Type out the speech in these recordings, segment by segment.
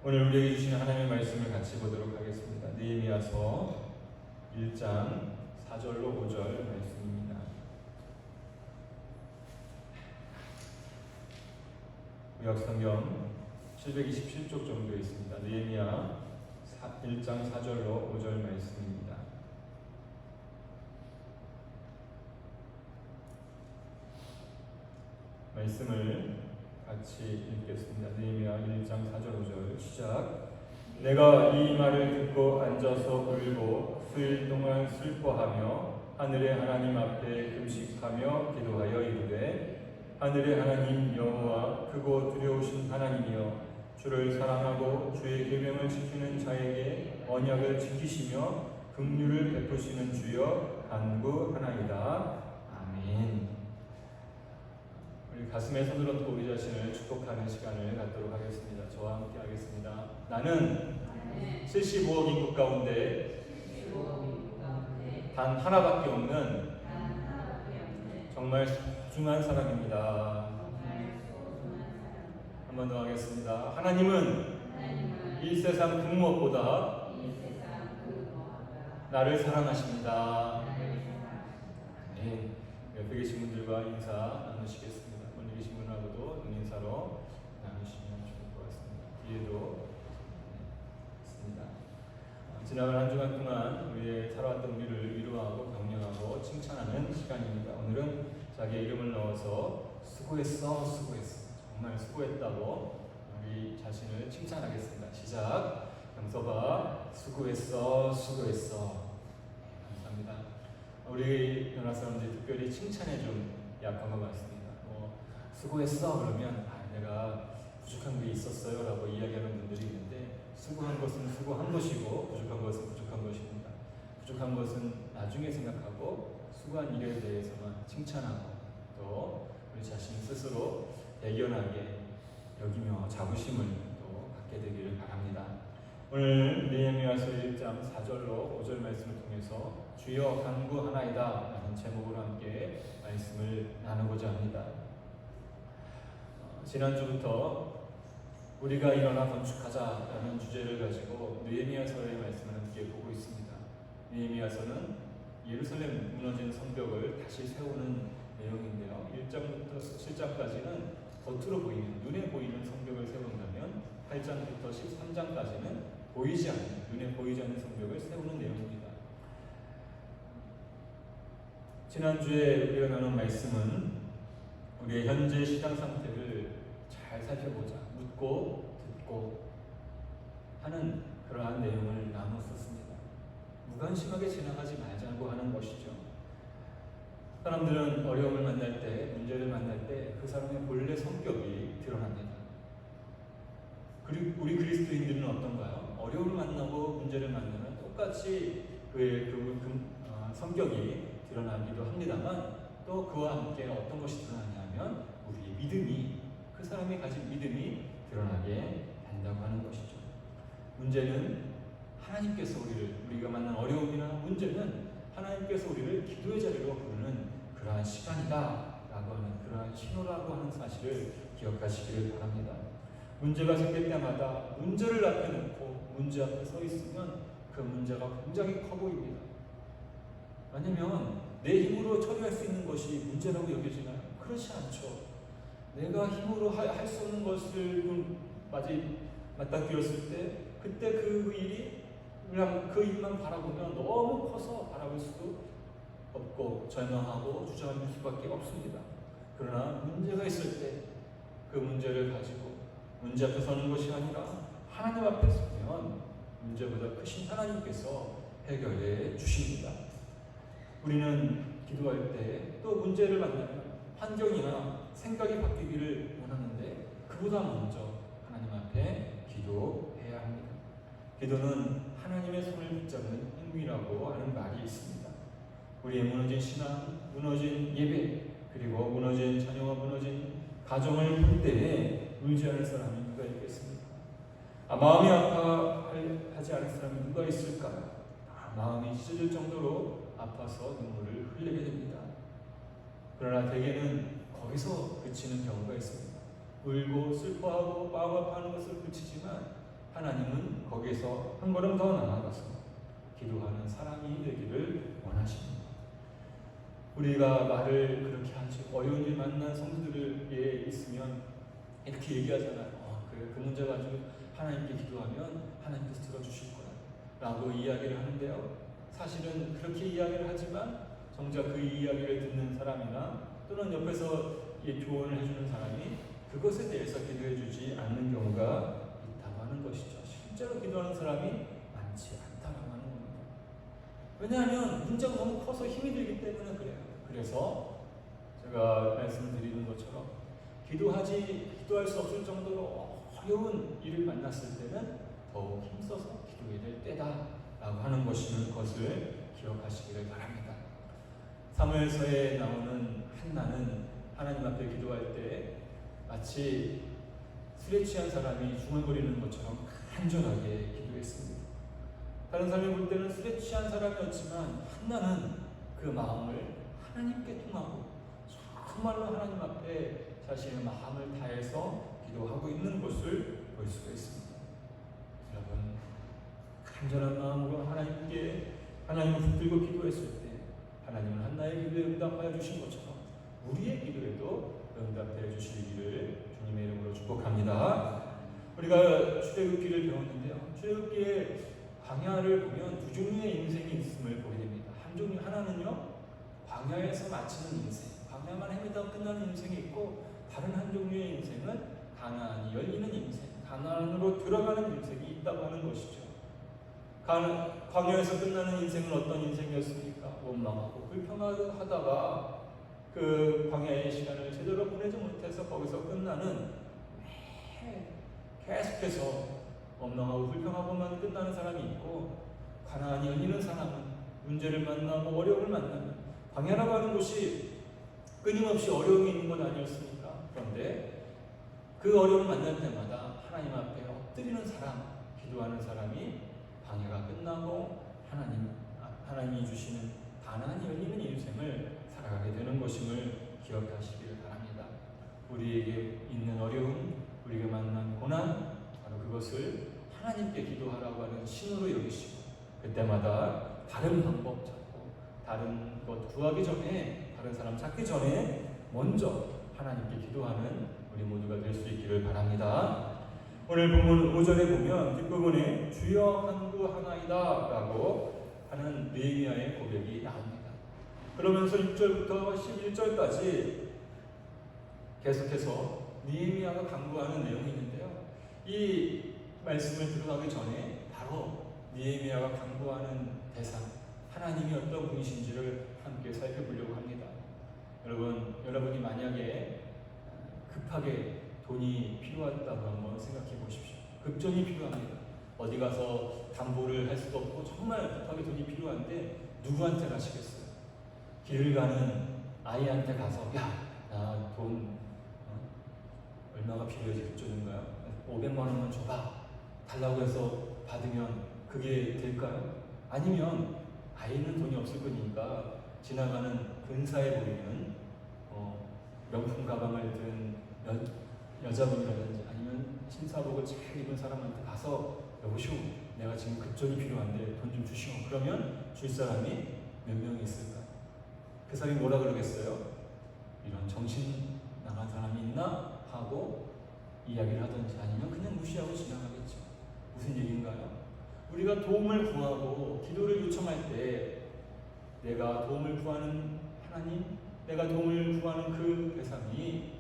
오늘 우리에게 주시는 하나님의 말씀을 같이 보도록 하겠습니다. 느헤미야서 1장 4절로 5절 말씀입니다. 구약성경 727쪽 정도 있습니다. 느헤미야 1장 4절로 5절 말씀입니다. 말씀을 같이 읽겠습니다. 느헤미야 1장 4절 5절 시작. 내가 이 말을 듣고 앉아서 울고 수일 동안 슬퍼하며 하늘의 하나님 앞에 금식하며 기도하여 이르되 하늘의 하나님 여호와 크고 두려우신 하나님이여 주를 사랑하고 주의 계명을 지키는 자에게 언약을 지키시며 긍휼을 베푸시는 주여 간구하나이다. 아멘. 우리 가슴에 손을 얹고 우리 자신을 축복하는 시간을 갖도록 하겠습니다. 저와 함께 하겠습니다. 나는 75억 인구 가운데 단 하나밖에 없는 정말 소중한 사람입니다. 한 번 더 하겠습니다. 하나님은 이 세상 그 무엇보다 나를 사랑하십니다. 네. 옆에 계신 분들과 인사 나누시겠습니다. 멀리 계신 분하고도 눈인사로 나누시면 좋을 것 같습니다. 뒤에도 있습니다. 지나간 한 주간 동안 우리의 살아왔던 우리를 위로하고 격려하고 칭찬하는 시간입니다. 오늘은 자기의 이름을 넣어서 수고했어, 수고했어, 정말 수고했다고 우리 자신을 칭찬하겠습니다. 시작. 영서봐, 수고했어, 수고했어. 감사합니다. 우리 연합 사람들이 특별히 칭찬에 좀 약한 것 같습니다. 수고했어 그러면 내가 부족한 게 있었어요 라고 이야기하는 분들이 있는데, 수고한 것은 수고한 것이고 부족한 것은 부족한 것입니다. 부족한 것은 나중에 생각하고 수고한 일에 대해서만 칭찬하고 또 우리 자신 스스로 대견하게 여기며 자부심을 또 갖게 되기를 바랍니다. 오늘 느헤미야서 1장 4절로 5절 말씀을 통해서 주여 간구하나이다 라는 제목으로 함께 말씀을 나누고자 합니다. 지난주부터 우리가 일어나 건축하자라는 주제를 가지고 느헤미야서의 말씀을 함께 보고 있습니다. 느헤미야서는 예루살렘 무너진 성벽을 다시 세우는 내용인데요. 1장부터 7장까지는 겉으로 보이는, 눈에 보이는 성벽을 세운다면 8장부터 13장까지는 보이지 않는, 눈에 보이지 않는 성벽을 세우는 내용입니다. 지난주에 우리가 나눈 말씀은 우리의 현재 시장 상태를 잘 살펴보자, 묻고 듣고 하는 그러한 내용을 나눴었습니다. 무관심하게 지나가지 말자고 하는 것이죠. 사람들은 어려움을 만날 때, 문제를 만날 때 그 사람의 본래 성격이 드러납니다. 그리고 우리 그리스도인들은 어떤가요? 어려움을 만나고 문제를 만나면 똑같이 그의 성격이 드러나기도 합니다만, 또 그와 함께 어떤 것이 드러나냐면 우리의 믿음이, 그 사람이 가진 믿음이 드러나게 된다고 하는 것이죠. 문제는 하나님께서 우리가 만난 어려움이나 문제는 하나님께서 우리를 기도의 자리로 부르는 그러한 시간이다 라고 하는, 그러한 신호라고 하는 사실을 기억하시기를 바랍니다. 문제가 생길 때마다 문제를 앞에 놓고 문제 앞에 서 있으면 그 문제가 굉장히 커 보입니다. 왜냐하면 내 힘으로 처리할 수 있는 것이 문제라고 여겨지나요? 그렇지 않죠. 내가 힘으로 할 수 없는 것을 맞닥뜨렸을 때, 그때 그 일이 그냥 그 일만 바라보면 너무 커서 바라볼 수도 없고 절망하고 주저앉을 수밖에 없습니다. 그러나 문제가 있을 때 그 문제를 가지고 문제 앞에 서는 것이 아니라 하나님 앞에 서면 문제보다 크신 하나님께서 해결해 주십니다. 우리는 기도할 때 또 문제를 만나면 환경이나 생각이 바뀌기를 원하는데 그보다 먼저 하나님 앞에 기도해야 합니다. 기도는 하나님의 손을 붙잡는 행위라고 하는 말이 있습니다. 우리의 무너진 신앙, 무너진 예배, 그리고 무너진 자녀와 무너진 가정을 볼 때에 울지 않을 사람이 누가 있겠습니까? 마음이 아파하지 않을 사람이 누가 있을까요? 마음이 찢어질 정도로 아파서 눈물을 흘리게 됩니다. 그러나 대개는 거기서 그치는 경우가 있습니다. 울고 슬퍼하고 마음 아파하는 것을 그치지만 하나님은 거기에서 한 걸음 더 나아가서 기도하는 사람이 되기를 원하십니다. 우리가 말을 그렇게 하지 어려운 일 만난 성도들에 있으면 이렇게 얘기하잖아요. 그래, 그 문제 가지고 하나님께 기도하면 하나님께서 들어주실 거야 라고 이야기를 하는데요, 사실은 그렇게 이야기를 하지만 정작 그 이야기를 듣는 사람이나 또는 옆에서 조언을 해주는 사람이 그것에 대해서 기도해 주지 않는 경우가 있다고 하는 것이죠. 실제로 기도하는 사람이 많지 않다고 하는 겁니다. 왜냐하면 문제가 너무 커서 힘이 들기 때문에 그래요. 그래서 제가 말씀드리는 것처럼 기도할 수 없을 정도로 어려운 일을 만났을 때는 더욱 힘써서 기도해야 될 때다라고 하는 것을 기억하시기를 바랍니다. 사무엘서에 나오는 한나는 하나님 앞에 기도할 때 마치 술에 취한 사람이 중얼거리는 것처럼 간절하게 기도했습니다. 다른 사람이 볼 때는 술에 취한 사람이었지만 한나는 그 마음을 하나님께 통하고 정말로 하나님 앞에 자신의 마음을 다해서 기도하고 있는 것을 볼 수가 있습니다. 여러분, 간절한 마음으로 하나님을 붙들고 기도했을 때 하나님은 한나의 기도에 응답하여 주신 것처럼 우리의 기도에도 응답해 주시기를 주님의 이름으로 축복합니다. 우리가 출애굽기를 배웠는데요, 출애굽기의 광야를 보면 두 종류의 인생이 있음을 보게 됩니다. 한 종류 하나는요, 광야에서 마치는 인생, 광야만 헤매다 끝나는 인생이 있고, 다른 한 종류의 인생은 가나안이 열리는 인생, 가나안으로 들어가는 인생이 있다고 하는 것이죠. 광야에서 끝나는 인생은 어떤 인생이었습니까? 원망하고 불평하다가 그 광야의 시간을 제대로 보내지 못해서 거기서 끝나는, 계속해서 원망하고 불평하고만 끝나는 사람이 있고, 가나안이 열리는 사람은 문제를 만나고 어려움을 만나면, 광야라고 하는 곳이 끊임없이 어려움이 있는 건 아니었습니까? 그런데 그 어려움을 만날 때마다 하나님 앞에 엎드리는 사람, 기도하는 사람이 광야가 끝나고 하나님이 주시는 가나안이 열리는 인생을 살아가게 되는 것임을 기억하시기를 바랍니다. 우리에게 있는 어려움, 우리가 만난 고난, 바로 그것을 하나님께 기도하라고 하는 신호로 여기시고, 그때마다 다른 방법 찾고 다른 것 구하기 전에, 다른 사람 찾기 전에 먼저 하나님께 기도하는 우리 모두가 될 수 있기를 바랍니다. 오늘 본문 5절에 보면 뒷부분에 주여 간구하나이다 라고 하는 느헤미야의 고백이 나옵니다. 그러면서 6절부터 11절까지 계속해서 느헤미야가 간구하는 내용이 있는데요, 이 말씀을 들어가기 전에 바로 느헤미야가 간구하는 대상, 하나님이 어떤 분이신지를 함께 살펴보려고 합니다. 여러분이 만약에 급하게 돈이 필요하다고 한번 생각해 보십시오. 급전이 필요합니다. 어디 가서 담보를 할 수도 없고 정말 급하게 돈이 필요한데 누구한테 가시겠어요? 길을 가는 아이한테 가서 나 돈 얼마가 필요해서 급전인가요? 500만 원만 줘봐 달라고 해서 받으면 그게 될까요? 아니면 아이는 돈이 없을 거니까 지나가는 근사해 보이는 명품 가방을 든 여자분이라든지 아니면 신사복을 잘 입은 사람한테 가서 여보시오, 내가 지금 급전이 필요한데 돈 좀 주시오. 그러면 줄 사람이 몇 명이 있을까? 그 사람이 뭐라 그러겠어요? 이런 정신 나간 사람이 있나? 하고 이야기를 하든지 아니면 그냥 무시하고 지나가겠죠. 무슨 얘기인가요? 우리가 도움을 구하고 기도를 요청할 때 내가 도움을 구하는 하나님, 내가 도움을 구하는 그 대상이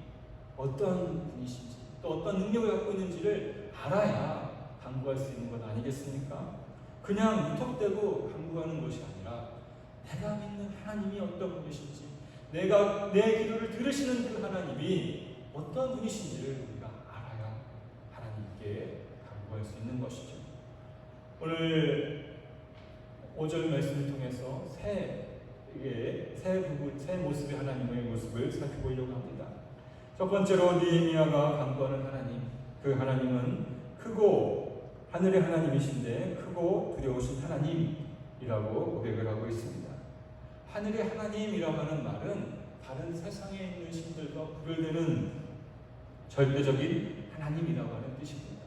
어떤 분이신지 또 어떤 능력을 갖고 있는지를 알아야 간구할 수 있는 것 아니겠습니까? 그냥 무턱대고 간구하는 것이 아니라 내가 믿는 하나님이 어떤 분이신지, 내가 내 기도를 들으시는 그 하나님이 어떤 분이신지를 우리가 알아야 하나님께 간구할 수 있는 것이죠. 오늘 5절 말씀을 통해서 새 모습의 하나님의 모습을 살펴보려고 합니다. 첫 번째로 느헤미야가 간구하는 하나님, 그 하나님은 크고 하늘의 하나님이신데 크고 두려우신 하나님이라고 고백을 하고 있습니다. 하늘의 하나님이라고 하는 말은 다른 세상에 있는 신들과 구별되는 절대적인 하나님이라고 하는 뜻입니다.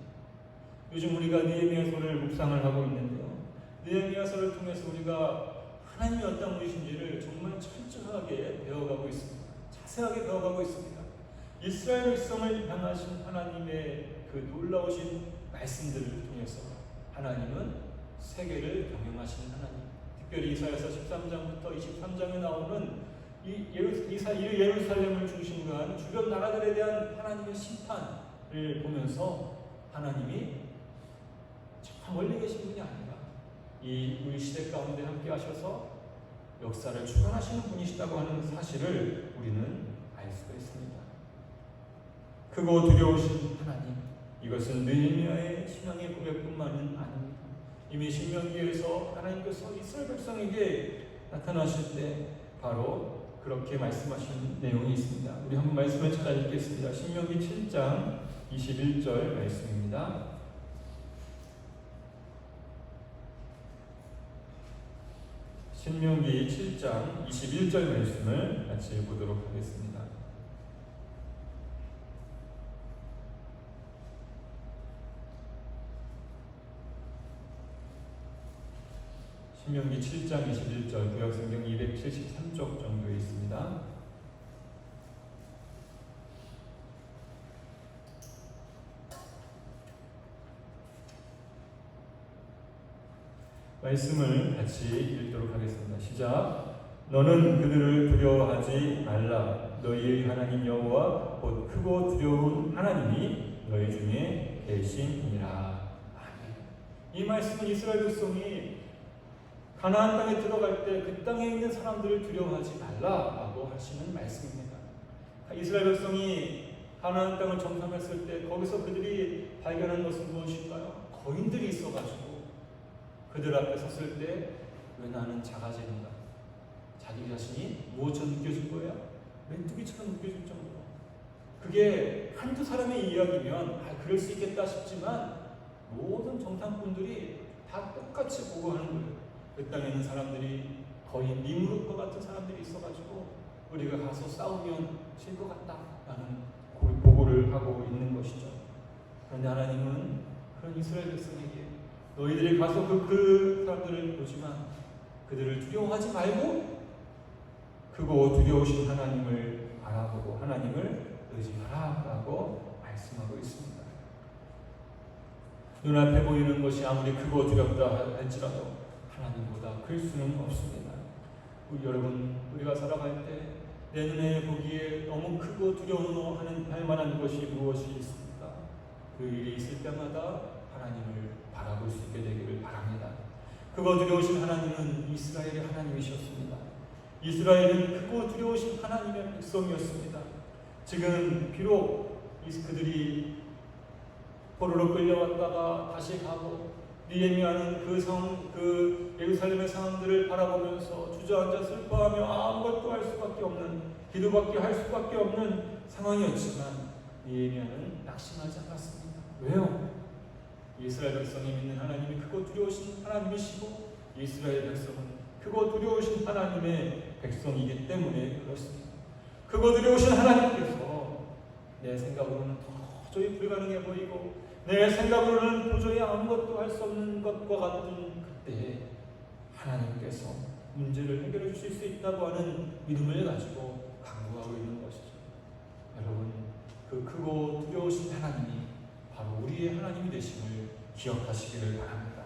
요즘 우리가 느헤미야서를 묵상을 하고 있는데요. 느헤미야서를 통해서 우리가 하나님이 어떤 분이신지를 정말 철저하게 배워가고 있습니다. 자세하게 배워가고 있습니다. 이스라엘 백성을 향하신 하나님의 그 놀라우신 말씀들을 통해서 하나님은 세계를 경영하시는 하나님, 특별히 이사야서 13장부터 23장에 나오는 이 예루살렘을 중심으로 한 주변 나라들에 대한 하나님의 심판을 보면서 하나님이 저 멀리 계신 분이 아니라 이 우리 시대 가운데 함께 하셔서 역사를 주관하시는 분이시다고 하는 사실을 우리는 알 수가 있습니다. 크고 두려우신 하나님, 이것은 느헤미야의 신앙의 고백뿐만은 아닙니다. 이미 신명기에서 하나님께서 이스라엘 백성에게 나타나실 때 바로 그렇게 말씀하신 내용이 있습니다. 우리 한번 말씀을 찾아 읽겠습니다. 신명기 7장 21절 말씀입니다. 신명기 7장 21절 말씀을 같이 보도록 하겠습니다. 신명기 7장 21절 구약성경 273쪽 정도에 있습니다. 말씀을 같이 읽도록 하겠습니다. 시작. 너는 그들을 두려워하지 말라. 너희의 하나님 여호와 곧 크고 두려운 하나님이 너희 중에 계시니라. 아멘. 이 말씀은 이스라엘 백성이 가나안 땅에 들어갈 때 그 땅에 있는 사람들을 두려워하지 말라라고 하시는 말씀입니다. 이스라엘 백성이 가나안 땅을 정탐했을 때 거기서 그들이 발견한 것은 무엇일까요? 거인들이 있어가지고 그들 앞에 섰을 때 왜 나는 작아지는가? 자기 자신이 무엇처럼 느껴질 거예요? 메뚜기처럼 느껴질 정도로. 그게 한두 사람의 이야기면 그럴 수 있겠다 싶지만 모든 정탐꾼들이 다 똑같이 보고하는 거예요. 그 땅에 있는 사람들이 거의 니무롯과 같은 사람들이 있어가지고 우리가 가서 싸우면 질 것 같다라는 보고를 하고 있는 것이죠. 그런데 하나님은 그런 이스라엘 백성에게 너희들이 가서 그 사람들을 보지만 그들을 두려워하지 말고 크고 두려우신 하나님을 바라보고 하나님을 의지하라라고 말씀하고 있습니다. 눈앞에 보이는 것이 아무리 크고 두렵다 할지라도 하나님보다 클 수는 없습니다. 여러분, 우리가 살아갈 때 내 눈에 보기에 너무 크고 두려운 할 만한 것이 무엇이 있습니까? 그 일이 있을 때마다 하나님을 바라볼 수 있게 되기를 바랍니다. 크고 두려우신 하나님은 이스라엘의 하나님이셨습니다. 이스라엘은 크고 두려우신 하나님의 백성이었습니다. 지금 비록 그들이 포로로 끌려왔다가 다시 가고 느헤미야는 그 예루살렘의 상황들을 바라보면서 주저앉아 슬퍼하며 아무것도 할 수밖에 없는, 기도밖에 할 수밖에 없는 상황이었지만 느헤미야는 낙심하지 않았습니다. 왜요? 이스라엘 백성이 믿는 하나님이 크고 두려우신 하나님이시고 이스라엘 백성은 크고 두려우신 하나님의 백성이기 때문에 그렇습니다. 크고 두려우신 하나님께서 내 생각으로는 도저히 불가능해 보이고 내 생각으로는 도저히 아무것도 할 수 없는 것과 같은 그때 하나님께서 문제를 해결해 주실 수 있다고 하는 믿음을 가지고 강구하고 있는 것이죠. 여러분, 그 크고 두려우신 하나님이 바로 우리의 하나님이 되심을 기억하시기를 바랍니다.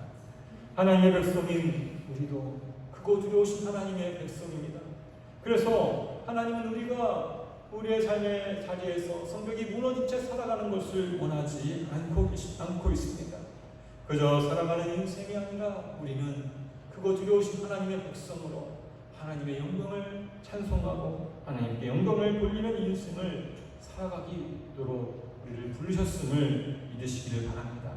하나님의 백성인 우리도 크고 두려우신 하나님의 백성입니다. 그래서 하나님은 우리가 우리의 삶의 자리에서 성벽이 무너진 채 살아가는 것을 원하지 않고 있습니다. 그저 살아가는 인생이 아니라 우리는 크고 두려우신 하나님의 백성으로 하나님의 영광을 찬송하고 하나님께 영광을 돌리는 인생을 살아가기도록 우리를 부르셨음을 믿으시기를 바랍니다.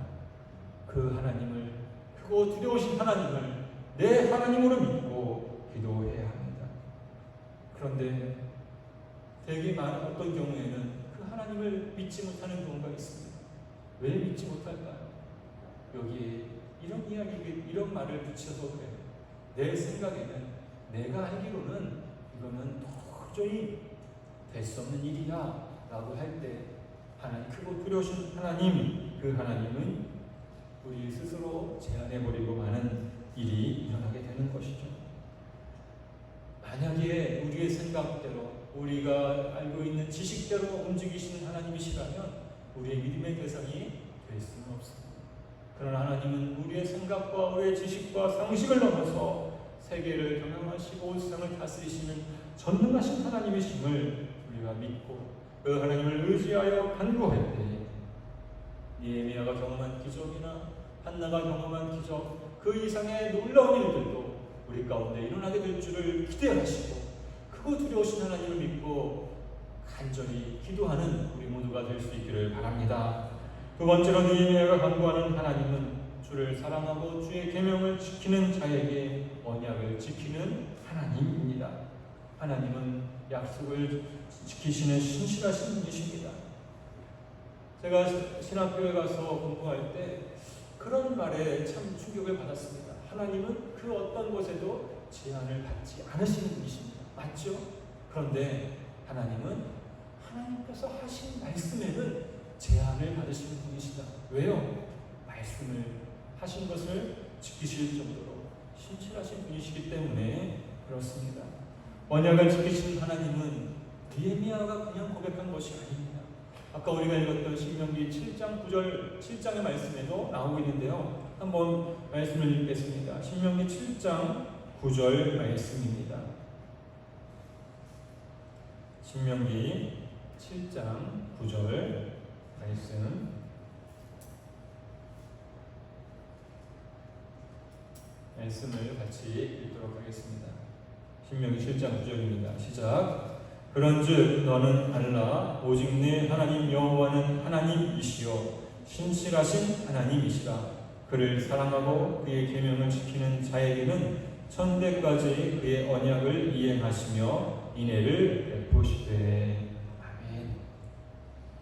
그 하나님을, 크고 두려우신 하나님을 내 하나님으로 믿고 기도해야 합니다. 그런데 되게 많은 어떤 경우에는 그 하나님을 믿지 못하는 경우가 있습니다. 왜 믿지 못할까요? 여기에 이런 이야기, 이런 말을 붙여서 그래요. 내 생각에는, 내가 알기로는 이거는 도저히 될 수 없는 일이야 라고 할 때 하나님, 크고 두려우신 하나님, 그 하나님은 우리 스스로 제한해버리고 많은 일이 일어나게 되는 것이죠. 만약에 우리의 생각대로, 우리가 알고 있는 지식대로 움직이시는 하나님이시라면 우리의 믿음의 대상이 될 수는 없습니다. 그러나 하나님은 우리의 생각과 우리의 지식과 상식을 넘어서 세계를 경영하시고 세상을 다스리시는 전능하신 하나님이심을 우리가 믿고 그 하나님을 의지하여 간구할 때 니에미야가 경험한 기적이나 한나가 경험한 기적, 그 이상의 놀라운 일들도 우리 가운데 일어나게 될 줄을 기대하시고 크고 두려우신 하나님을 믿고 간절히 기도하는 우리 모두가 될 수 있기를 바랍니다. 두 번째로 느헤미야가 간구하는 하나님은 주를 사랑하고 주의 계명을 지키는 자에게 언약을 지키는 하나님입니다. 하나님은 약속을 지키시는 신실하신 분이십니다. 제가 신학교에 가서 공부할 때 그런 말에 참 충격을 받았습니다. 하나님은 그 어떤 곳에도 제한을 받지 않으시는 분이십니다. 맞죠? 그런데 하나님은 하나님께서 하신 말씀에는 제한을 받으시는 분이시다. 왜요? 말씀을 하신 것을 지키실 정도로 신실하신 분이시기 때문에 그렇습니다. 언약을 지키신 하나님은 느헤미야가 그냥 고백한 것이 아닙니다. 아까 우리가 읽었던 신명기 7장 9절 7장의 말씀에도 나오고 있는데요. 한번 말씀을 읽겠습니다. 신명기 7장 9절 말씀입니다. 신명기 7장 9절 말씀을 같이 읽도록 하겠습니다. 신명기 7장 9절입니다. 시작. 그런즉 너는 알라 오직 네 하나님 여호와는 하나님이시요 신실하신 하나님이시라. 그를 사랑하고 그의 계명을 지키는 자에게는 천대까지 그의 언약을 이행하시며 인애를 베푸시되. 아멘.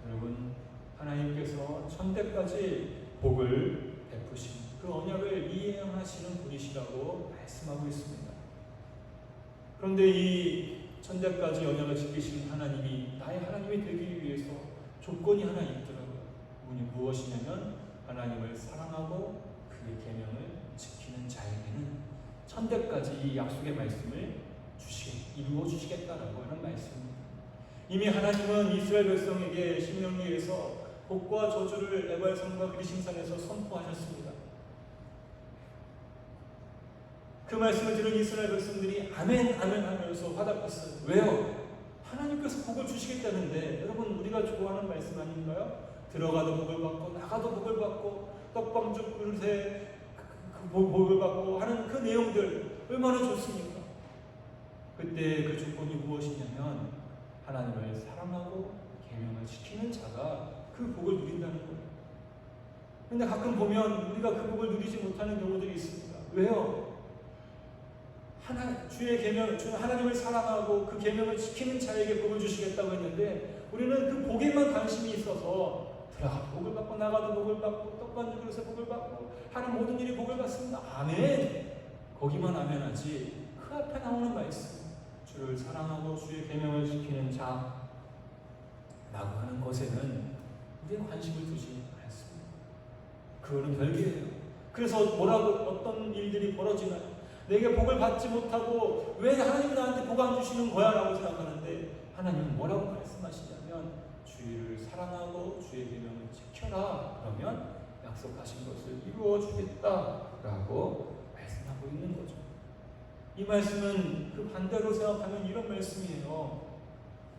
여러분, 하나님께서 천대까지 복을 베푸신 그 언약을 이행하시는 분이시라고 말씀하고 있습니다. 그런데 이 천대까지 언약을 지키시는 하나님이 나의 하나님이 되기 위해서 조건이 하나 있더라고요. 그분이 무엇이냐면 하나님을 사랑하고 그의 계명을 지키는 자에게는 천대까지 이 약속의 말씀을 이루어 주시겠다라고 하는 말씀입니다. 이미 하나님은 이스라엘 백성에게 신명기에서 복과 저주를 에발산과 그리심산에서 선포하셨습니다. 그 말씀을 들은 이스라엘 백성들이 아멘 아멘 하면서 화답했어요. 왜요? 하나님께서 복을 주시겠다는데. 여러분, 우리가 좋아하는 말씀 아닌가요? 들어가도 복을 받고 나가도 복을 받고 떡방죽 그릇에 복을 받고 하는 그 내용들 얼마나 좋습니까? 그때 그 조건이 무엇이냐면 하나님을 사랑하고 계명을 지키는 자가 그 복을 누린다는 거예요. 그런데 가끔 보면 우리가 그 복을 누리지 못하는 경우들이 있습니다. 왜요? 주의 계명, 하나님을 사랑하고 그 계명을 지키는 자에게 복을 주시겠다고 했는데 우리는 그 복에만 관심이 있어서 들어가도 복을 받고 나가도 복을 받고 떡반죽 그릇에 복을 받고 하는 모든 일이 복을 받습니다. 아멘. 거기만 아멘하지 그 앞에 나오는 말씀, 주를 사랑하고 주의 계명을 지키는 자라고 하는 것에는 우리는 관심을 두지 않습니다. 그거는 별개예요. 그래서 뭐라고 어떤 일들이 벌어지나요? 내게 복을 받지 못하고 왜 하나님이 나한테 복 안 주시는 거야? 라고 생각하는데 하나님은 뭐라고 말씀하시냐면 주를 사랑하고 주의 계명을 지켜라. 그러면 약속하신 것을 이루어 주겠다라고 말씀하고 있는 거죠. 이 말씀은 그 반대로 생각하면 이런 말씀이에요.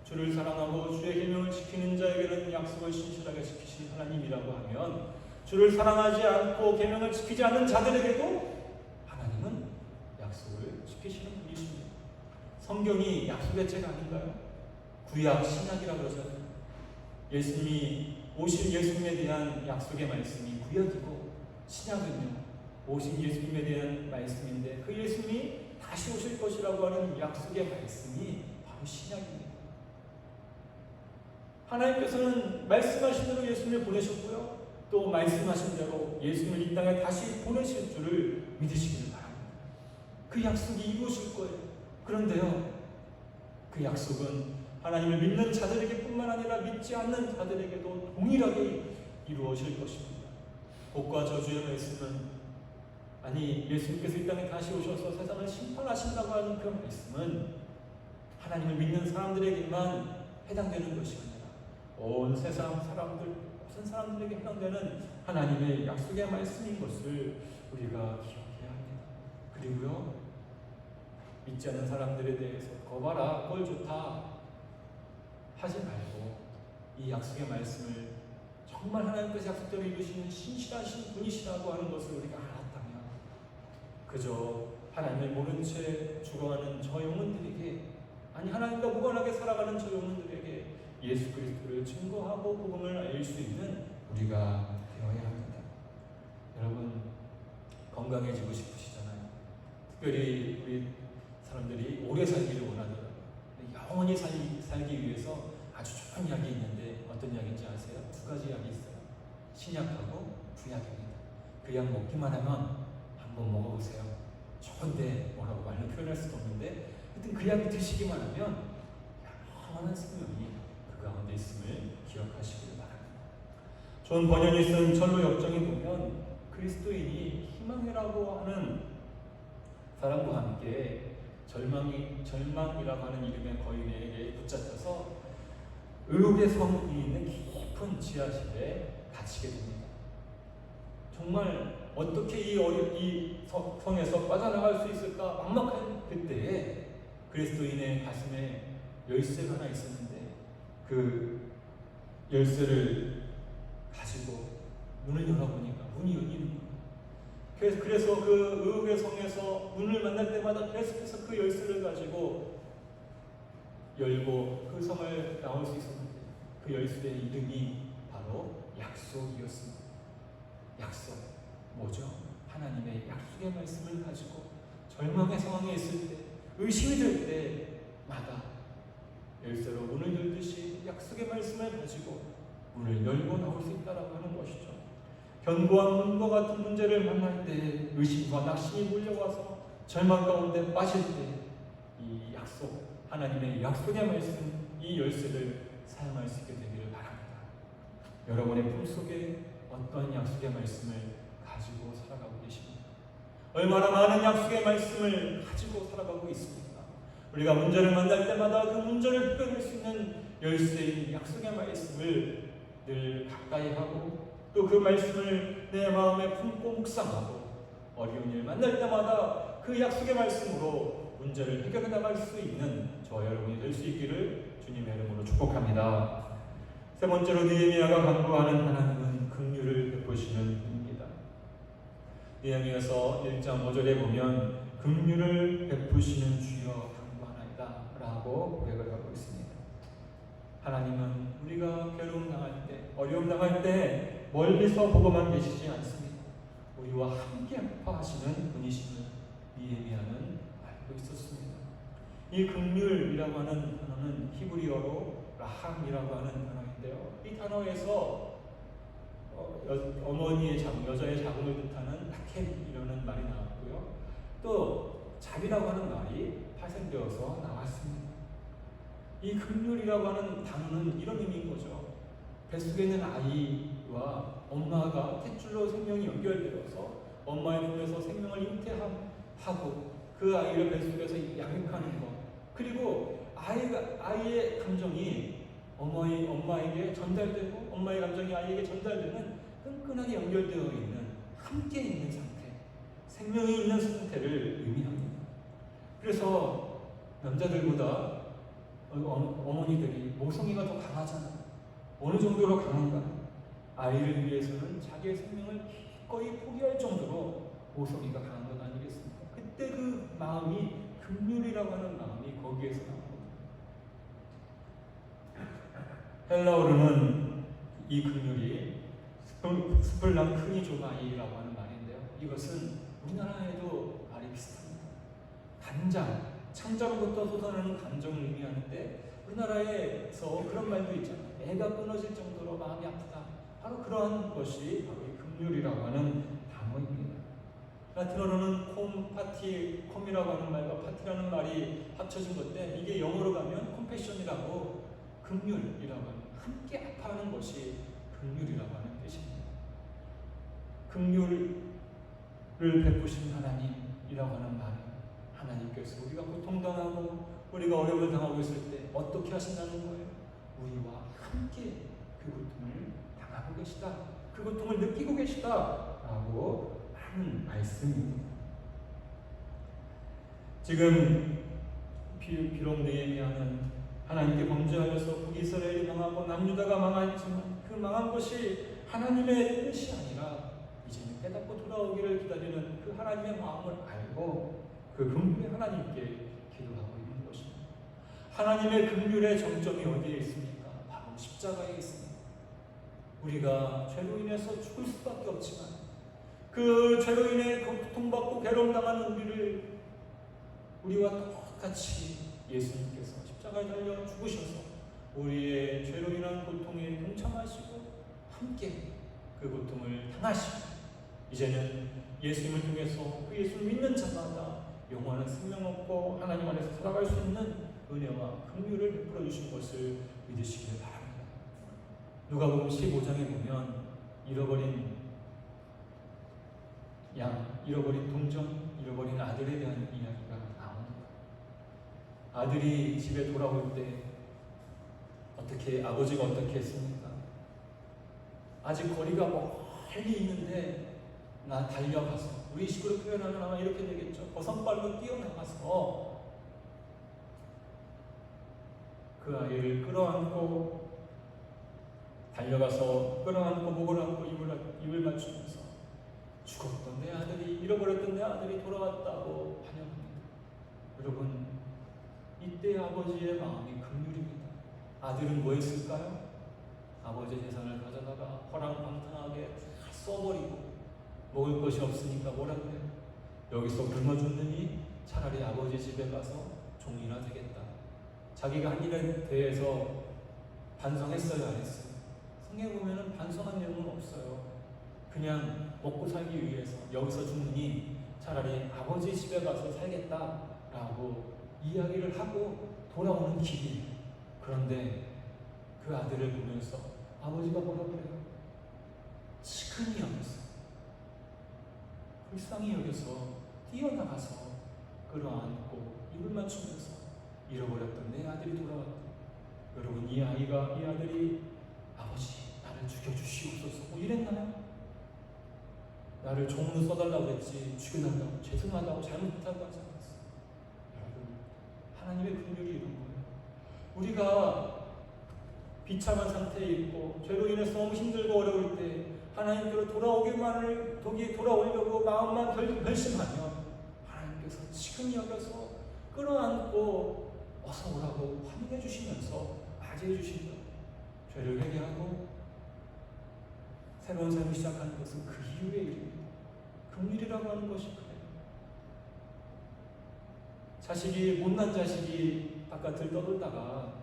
주를 사랑하고 주의 계명을 지키는 자에게는 약속을 신실하게 지키신 하나님이라고 하면 주를 사랑하지 않고 계명을 지키지 않는 자들에게도 하나님은 약속을 지키시는 분이십니다. 성경이 약속의 책 아닌가요? 구약, 신약이라고 그러잖아요. 예수님이 오신 예수님에 대한 약속의 말씀이 구약이고 신약은요 오신 예수님에 대한 말씀인데 그 예수님이 다시 오실 것이라고 하는 약속의 말씀이 바로 신약입니다. 하나님께서는 말씀하신 대로 예수님을 보내셨고요. 또 말씀하신 대로 예수님을 이 땅에 다시 보내실 줄을 믿으시기를 바랍니다. 그 약속이 이루어질 거예요. 그런데요, 그 약속은 하나님을 믿는 자들에게 뿐만 아니라 믿지 않는 자들에게도 동일하게 이루어질 것입니다. 복과 저주의 말씀은, 아니 예수님께서 이 땅에 다시 오셔서 세상을 심판하신다고 하는 그 말씀은 하나님을 믿는 사람들에게만 해당되는 것이 아니라 온 세상 사람들, 모든 사람들에게 해당되는 하나님의 약속의 말씀인 것을 우리가 기억해야 합니다. 그리고요, 믿지 않는 사람들에 대해서 거봐라, 꼴 좋다 하지 말고 이 약속의 말씀을 정말 하나님께서 약속대로 이루시는 신실하신 분이시라고 하는 것을 우리가 알았다면, 그저 하나님을 모른 채 죽어가는 저 영혼들에게, 아니 하나님과 무관하게 살아가는 저 영혼들에게 예수 그리스도를 증거하고 복음을 알릴 수 있는 우리가 되어야 합니다. 여러분, 건강해지고 싶으시잖아요. 특별히 우리 사람들이 오래 살기를 원하더라고요. 영원히 살기 위해서 아주 좋은 약이 있는데 어떤 약인지 아세요? 두 가지 약이 있어요. 신약하고 구약입니다. 그 약 먹기만 하면 한번 먹어보세요. 좋은데 뭐라고 말로 표현할 수도 없는데, 하여튼 그 약을 드시기만 하면 영원한 생명이 그 가운데 있음을 기억하시기를 바랍니다. 존 번연이 쓴 전로 역정에 보면 그리스도인이 희망이라고 하는 사람과 함께 절망이라고 하는 이름의 거인에게 붙잡혀서 의혹의 성이 있는 깊은 지하실에 갇히게 됩니다. 정말 어떻게 이 성에서 빠져나갈 수 있을까 막막한 그때에 그리스도인의 가슴에 열쇠가 하나 있었는데, 그 열쇠를 가지고 문을 열어보니까 문이 열리는 거예요. 그래서 그 의혹의 성에서 문을 만날 때마다 계속해서 그 열쇠를 가지고 열고 그 성을 나올 수 있었는데, 그 열쇠의 이름이 바로 약속이었습니다. 약속, 뭐죠? 하나님의 약속의 말씀을 가지고 절망의 상황에 있을 때, 의심이 될 때마다 열쇠로 문을 열듯이 약속의 말씀을 가지고 문을 열고 나올 수 있다라고 하는 것이죠. 견고한 문과 같은 문제를 만날 때, 의심과 낙심이 몰려와서 절망 가운데 빠질 때, 이 약속, 하나님의 약속의 말씀, 이 열쇠를 사용할 수 있게 되기를 바랍니다. 여러분의 품속에 어떤 약속의 말씀을 가지고 살아가고 계십니까? 얼마나 많은 약속의 말씀을 가지고 살아가고 있습니까? 우리가 문제를 만날 때마다 그 문제를 해결할 수 있는 열쇠인 약속의 말씀을 늘 가까이 하고, 또 그 말씀을 내 마음에 품고 묵상하고, 어려운 일 만날 때마다 그 약속의 말씀으로 문제를 해결해 나갈 수 있는 저와 여러분이 될 수 있기를 주님의 이름으로 축복합니다. 세 번째로, 느헤미야가 간구하는 하나님은 긍휼을 베푸시는 분입니다. 느헤미야서 1장 5절에 보면 긍휼을 베푸시는 주여 간구하나이다 라고 고백을 하고 있습니다. 하나님은 우리가 괴로움 당할 때, 어려움 당할 때 멀리서 보고만 계시지 않습니다. 우리와 함께 아파하시는 분이심을 느헤미야는 알고 있었습니다. 이 긍휼이라고 하는 단어는 히브리어로 라함이라고 하는 단어인데요, 이 단어에서 어머니의 자궁, 여자의 자궁을 뜻하는 라켈이라는 말이 나왔고요, 또 자비라고 하는 말이 파생되어서 나왔습니다. 이 긍휼이라고 하는 단어는 이런 의미인 거죠. 뱃속에 있는 아이와 엄마가 탯줄로 생명이 연결되어서 엄마의 몸에서 생명을 잉태하고 그 아이를 뱃속에서 양육하는 것, 그리고 아이의 감정이 엄마에게 전달되고 엄마의 감정이 아이에게 전달되는 끈끈하게 연결되어 있는, 함께 있는 상태, 생명이 있는 상태를 의미합니다. 그래서 남자들보다 어머니들이 모성애가 더 강하잖아요. 어느 정도로 강한가? 아이를 위해서는 자기의 생명을 기꺼이 포기할 정도로 모성애가 강한 것 아니겠습니까? 그때 그 마음이, 긍휼이라고 하는 마음이 거기에서 나옵니다. 헬라어로는 이 긍휼이 스플랑 크니조마이라고 하는 말인데요, 이것은 우리나라에도 말이 비슷합니다. 간장, 창자로부터 솟아나는 감정을 의미하는데, 우리나라에서 그런 말도 있잖아요. 애가 끊어질 정도로 마음이 아프다. 바로 그러한 것이 바로 이 긍휼이라고 하는 단어입니다. 라틴어로는 콤이라고 하는 말과 파티라는 말이 합쳐진 건데, 이게 영어로 가면 컴패션이라고, 긍휼이라고 하는, 함께 아파하는 것이 긍휼이라고 하는 뜻입니다. 긍휼을 베푸신 하나님이라고 하는 말은 하나님께서 우리가 고통당하고 우리가 어려움을 당하고 있을 때 어떻게 하신다는 거예요? 우리와 함께 그 고통을 당하고 계시다. 그 고통을 느끼고 계시다라고 하는 말씀입니다. 지금 비록 느헤미야는 하나님께 범죄하여서 북이스라엘이 망하고 남유다가 망하였지만 그 망한 것이 하나님의 뜻이 아니라 이제는 깨닫고 돌아오기를 기다리는 그 하나님의 마음을 알고 그 긍휼의 하나님께 기도하고 있는 것입니다. 하나님의 긍휼의 정점이 어디에 있습니까? 바로 십자가에 있습니다. 우리가 죄로 인해서 죽을 수밖에 없지만 그 죄로 인해 고통받고 괴로움당하는 우리를 우리와 똑같이 예수님께서 십자가에 달려 죽으셔서 우리의 죄로 인한 고통에 동참하시고 함께 그 고통을 당하시고 이제는 예수님을 통해서 그 예수를 믿는 자마다 영원한 생명 얻고 하나님 안에서 살아갈 수 있는 은혜와 긍휼을 베풀어 주신 것을 믿으시기를 바랍니다. 누가복음 15장에 보면 잃어버린 양, 잃어버린 동전, 잃어버린 아들에 대한 이야기가 나옵니다. 아들이 집에 돌아올 때 아버지가 어떻게 했습니까? 아직 거리가 멀리 있는데 나 달려가서, 우리 식으로 표현하면 아마 이렇게 되겠죠. 버선발로 뛰어나가서 그 아이를 끌어안고 목을 안고 입을 맞추면서 죽었던 내 아들이, 잃어버렸던 내 아들이 돌아왔다고 환영합니다. 여러분, 이때 아버지의 마음이 긍휼입니다. 아들은 뭐 했을까요? 아버지의 재산을 가져다가 허랑방탕하게 다 써버리고 먹을 것이 없으니까 뭐라 그래요? 여기서 굶어 죽느니 차라리 아버지 집에 가서 종이나 되겠다. 자기가 한 일에 대해서 반성했어요, 안 했어요? 성경에 보면은 반성한 내용은 없어요. 그냥 먹고 살기 위해서 여기서 죽느니 차라리 아버지 집에 가서 살겠다라고 이야기를 하고 돌아오는 길이에요. 그런데 그 아들을 보면서 아버지가 뭐라 그래요? 치근히 여겼어. 불쌍히 여겨서 뛰어나가서 끌어안고 입을 맞추면서 잃어버렸던 내 아들이 돌아왔다. 여러분, 이 아들이 아버지 나를 죽여주시옵소서 뭐 이랬나요? 나를 종으로 써달라고 했지 죽여달라고, 죄송하다고, 잘못했다고 하지 않았어. 여러분, 하나님의 긍휼이 이런 거예요. 우리가 비참한 상태에 있고 죄로 인해서 너무 힘들고 어려울 때 하나님께로 돌아오려고 마음만 결심하면 하나님께서 치근히 여겨서 끌어안고 어서 오라고 환영해 주시면서 맞이해 주신다. 죄를 회개하고 새로운 삶을 시작하는 것은 그 이후의 일입니다. 긍휼이라고 하는 것이 그래요. 못난 자식이 바깥을 떠돌다가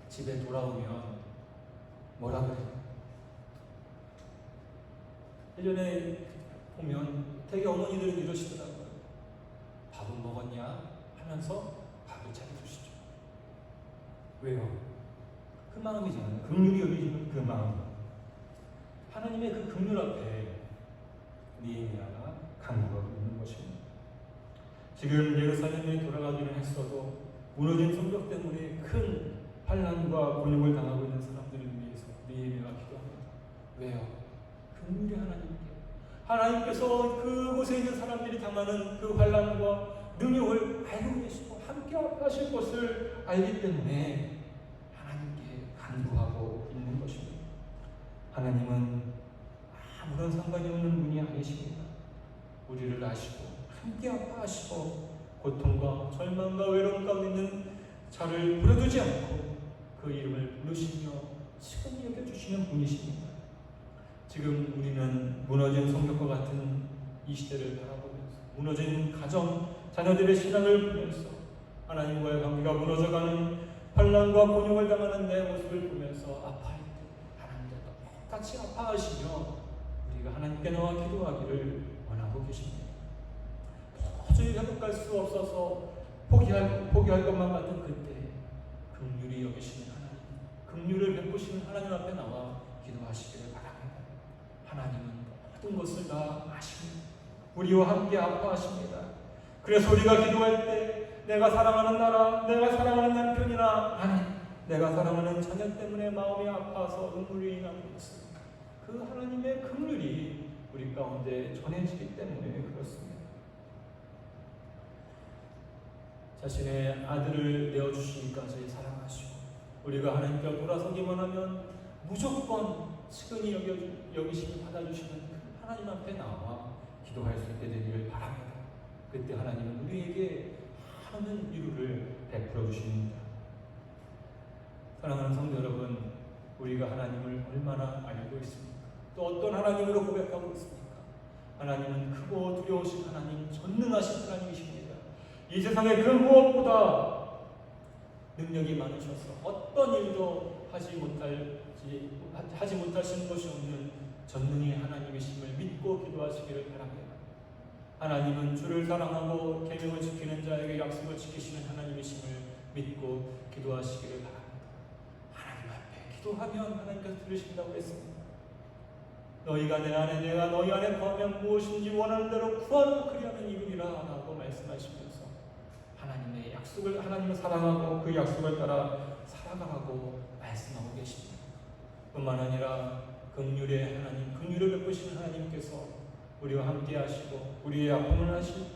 집에 돌아오면 뭐라 그래요? 예전에 보면 되게 어머니들은 이러시더라고요. 밥은 먹었냐? 하면서 밥을 차려주시죠. 왜요? 그 마음이잖아요. 긍휼이 여기지는 그 마음. 하나님의 그 긍휼 앞에 느헤미야가 간구하고 있는 것입니다. 지금 예루살렘에 돌아가기는 했어도 무너진 성벽 때문에 큰 환난과 곤욕을 당하고 있는 사람들을 위해서 느헤미야가 기도합니다. 왜요? 긍휼의 하나님께서 그곳에 있는 사람들이 당하는 그 환난과 능욕을 알고 계시고 함께 하실 것을 알기 때문에 하나님께 간구하고 있는 것입니다. 하나님은 아무런 상관이 없는 분이 아니십니다. 우리를 아시고 함께 아파하시고 고통과 절망과 외로움 가운데 있는 자를 부려두지 않고 그 이름을 부르시며 치근히 여겨주시는 분이십니다. 지금 우리는 무너진 성벽과 같은 이 시대를 바라보면서 무너진 가정, 자녀들의 신앙을 보면서 하나님과의 관계가 무너져가는 환난과 곤욕을 당하는 내 모습을 보면서 아파할 때 하나님과 똑같이 아파하시며 우리가 하나님께 나와 기도하기를 원하고 계십니다. 도저히 회복할 수 없어서 포기할 것만 같은 그때 긍휼히 여기시는 하나님, 긍휼을 베푸시는 하나님 앞에 나와 기도하시기를 바랍니다. 하나님은 모든 모든 것을 다 아십니다. 우리와 함께 아파하십니다. 그래서 우리가 기도할 때 내가 사랑하는 나라, 내가 사랑하는 남편이나 아니 내가 사랑하는 자녀 때문에 마음이 아파서 눈물이 나는 것은 그 하나님의 긍휼이 우리 가운데 전해지기 때문에 그렇습니다. 자신의 아들을 내어주시기까지 사랑하시고 우리가 하나님께 돌아서기만 하면 무조건 측은히 여기시고 받아주시는 그 하나님 앞에 나와 기도할 수 있게 되기를 바랍니다. 그때 하나님은 우리에게 많은 위로를 베풀어 주십니다. 사랑하는 성도 여러분, 우리가 하나님을 얼마나 알고 있습니까? 또 어떤 하나님으로 고백하고 있습니까? 하나님은 크고 두려우신 하나님, 전능하신 하나님이십니다. 이 세상에 그 무엇보다 능력이 많으셔서 어떤 일도 하지 못하시는 것이 없는 전능의 하나님이심을 믿고 기도하시기를 바랍니다. 하나님은 주를 사랑하고 계명을 지키는 자에게 약속을 지키시는 하나님이심을 믿고 기도하시기를 바랍니다. 하나님 앞에 기도하면 하나님께서 들으신다고 했습니다. 너희가 내 안에 내가 너희 안에 거하면 무엇인지 원하는 대로 구하라 그리하면 이루리라 라고 말씀하시면서 하나님의 약속을 하나님을 사랑하고 그 약속을 따라 살아가라고 말씀하고 계십니다. 뿐만 아니라 긍휼의 하나님, 긍휼을 베푸시는 하나님께서 우리와 함께 하시고 우리의 아픔을 하시며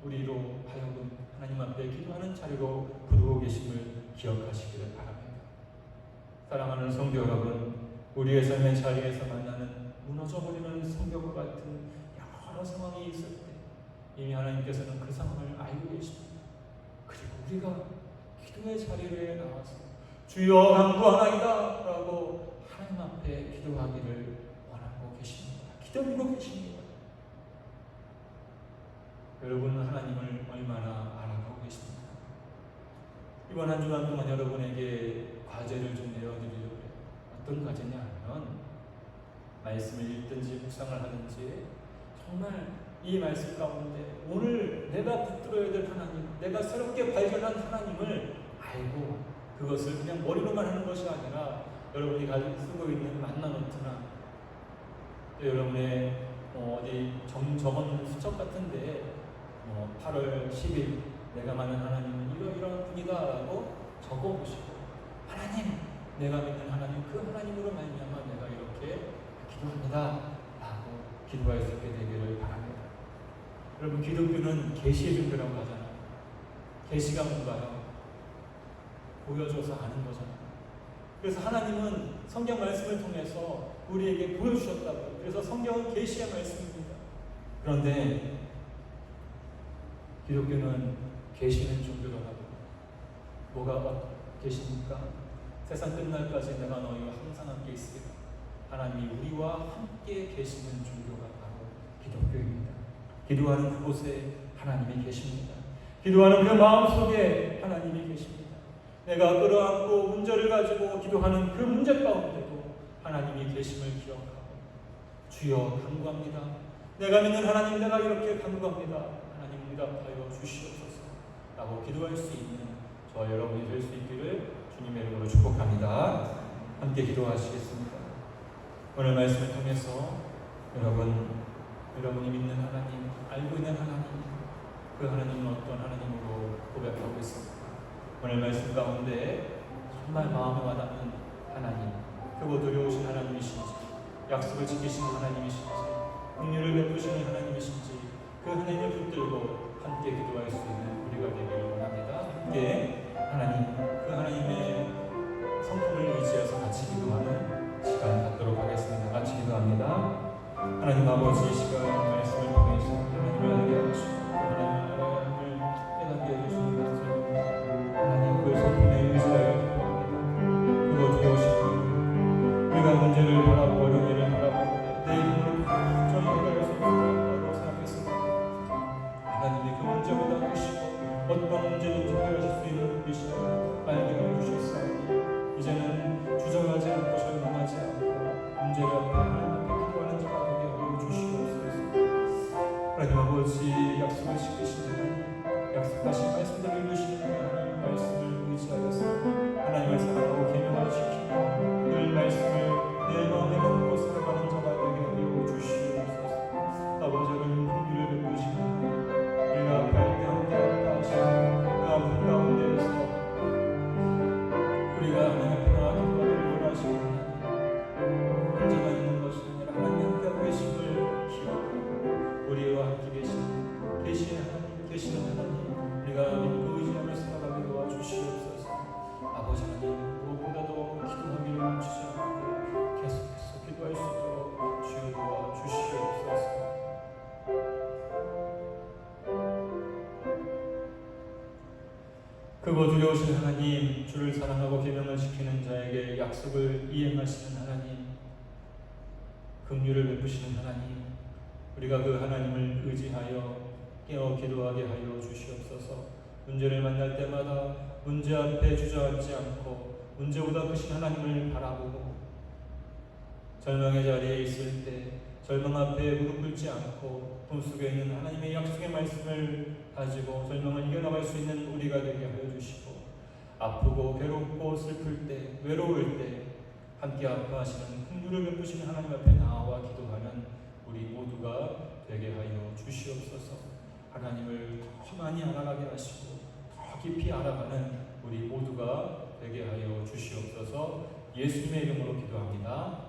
우리로 하여금 하나님 앞에 기도하는 자리로 부르고 계심을 기억하시기를 바랍니다. 사랑하는 성도 여러분, 우리의 삶의 자리에서 만나는 무너져버리는 성벽과 같은 여러 상황이 있을 때 이미 하나님께서는 그 상황을 알고 계십니다. 그리고 우리가 기도의 자리에 나와서 주여 간구하나이다 라고 하나님 앞에 기도하기를 원하고 계십니다. 기다리고 계십니다. 여러분은 하나님을 얼마나 알아가고 계십니까? 이번 한 주간 동안 여러분에게 과제를 좀 내어드리려고 해요. 어떤 과제냐 하면 말씀을 읽든지 묵상을 하든지 정말 이 말씀 가운데 오늘 내가 붙들어야 될 하나님, 내가 새롭게 발견한 하나님을 알고 그것을 그냥 머리로만 하는 것이 아니라 여러분이 가지고 쓰고 있는 만나노트나 여러분의 어디 적은 수첩 같은데 8월 10일 내가 만난 하나님은 이러이러한 분이다 라고 적어보시고 하나님, 내가 믿는 하나님, 그 하나님으로 말미암아 내가 이렇게 기도합니다 라고 기도할 수 있게 되기를 바랍니다. 여러분, 기독교는 계시의 종교라고 하잖아요. 계시가 뭔가요? 보여줘서 아는 거잖아요. 그래서 하나님은 성경 말씀을 통해서 우리에게 보여주셨다고요. 그래서 성경은 계시의 말씀입니다. 그런데 기독교는 계시는 종교라고. 뭐가 계십니까? 세상 끝날까지 내가 너희와 항상 함께 있으리라. 하나님이 우리와 함께 계시는 종교가 바로 기독교입니다. 기도하는 그곳에 하나님이 계십니다. 기도하는 그 마음속에 하나님이 계십니다. 내가 끌어안고 문제를 가지고 기도하는 그 문제 가운데도 하나님이 계심을 기억하고 주여 간구합니다. 내가 믿는 하나님, 내가 이렇게 간구합니다. 하나님 응답하여 주시옵소서 라고 기도할 수 있는 저와 여러분이 될 수 있기를 주님의 이름으로 축복합니다. 함께 기도하시겠습니다. 오늘 말씀을 통해서 여러분이 믿는 하나님, 알고 있는 하나님, 그 하나님은 어떤 하나님으로 고백하고 있습니다. 오늘 말씀 가운데 정말 마음에 와닿는 하나님, 크고 두려우신 하나님이신지, 약속을 지키시는 하나님이신지, 긍휼을 베푸시는 하나님이신지, 그 하나님을 붙들고 함께 기도할 수 있는 우리가 되기를 원합니다. 함께 하나님, 그 하나님의 성품을 의지해서 같이 기도하는 시간 갖도록 하겠습니다. 같이 기도합니다. 하나님 아버지, 이 시간 말씀을 통해서 하나님을 알게 하시고 하나님을 깨닫게 해주시는 것을 하나님 그 성품에 의지하여 기도합니다. 그거 두려우시고 우리가 문제를 바라보고 어려운 일을 바라보고 내 힘으로 도저히 해결할 수 없다고 생각했습니다. 하나님이 그 문제보다 크시고 어떤 문제든지 해결하실 수 있는 분이시고 알게 해주셨사오니 이제는 주저하지 않고 절망하지 않고 문제를 앞에 하나님 앞에 기도하는 자가 되게 하여 주시옵소서. 하나님 아버지, 약속을 지키시는 약속하신 말씀대로 이루시는 하나님 말씀을 의지하여서 하나님을 사랑하고 계명을 지키며 늘 말씀을 내 마음에 크고 두려우신 하나님, 주를 사랑하고 계명을 지키는 자에게 약속을 이행하시는 하나님, 긍휼을 베푸시는 하나님, 우리가 그 하나님을 의지하여 깨어 기도하게 하여 주시옵소서. 문제를 만날 때마다 문제 앞에 주저앉지 않고 문제보다 크신 하나님을 바라보고, 절망의 자리에 있을 때 절망 앞에 무릎 꿇지 않고 품속에 있는 하나님의 약속의 말씀을 가지고 절망을 이겨나갈 수 있는 우리가 되게 하여 주시고, 아프고 괴롭고 슬플 때, 외로울 때 함께 아파하시는 긍휼을 베푸시는 하나님 앞에 나와 기도하는 우리 모두가 되게 하여 주시옵소서. 하나님을 더 많이 알아가게 하시고 더 깊이 알아가는 우리 모두가 되게 하여 주시옵소서. 예수님의 이름으로 기도합니다.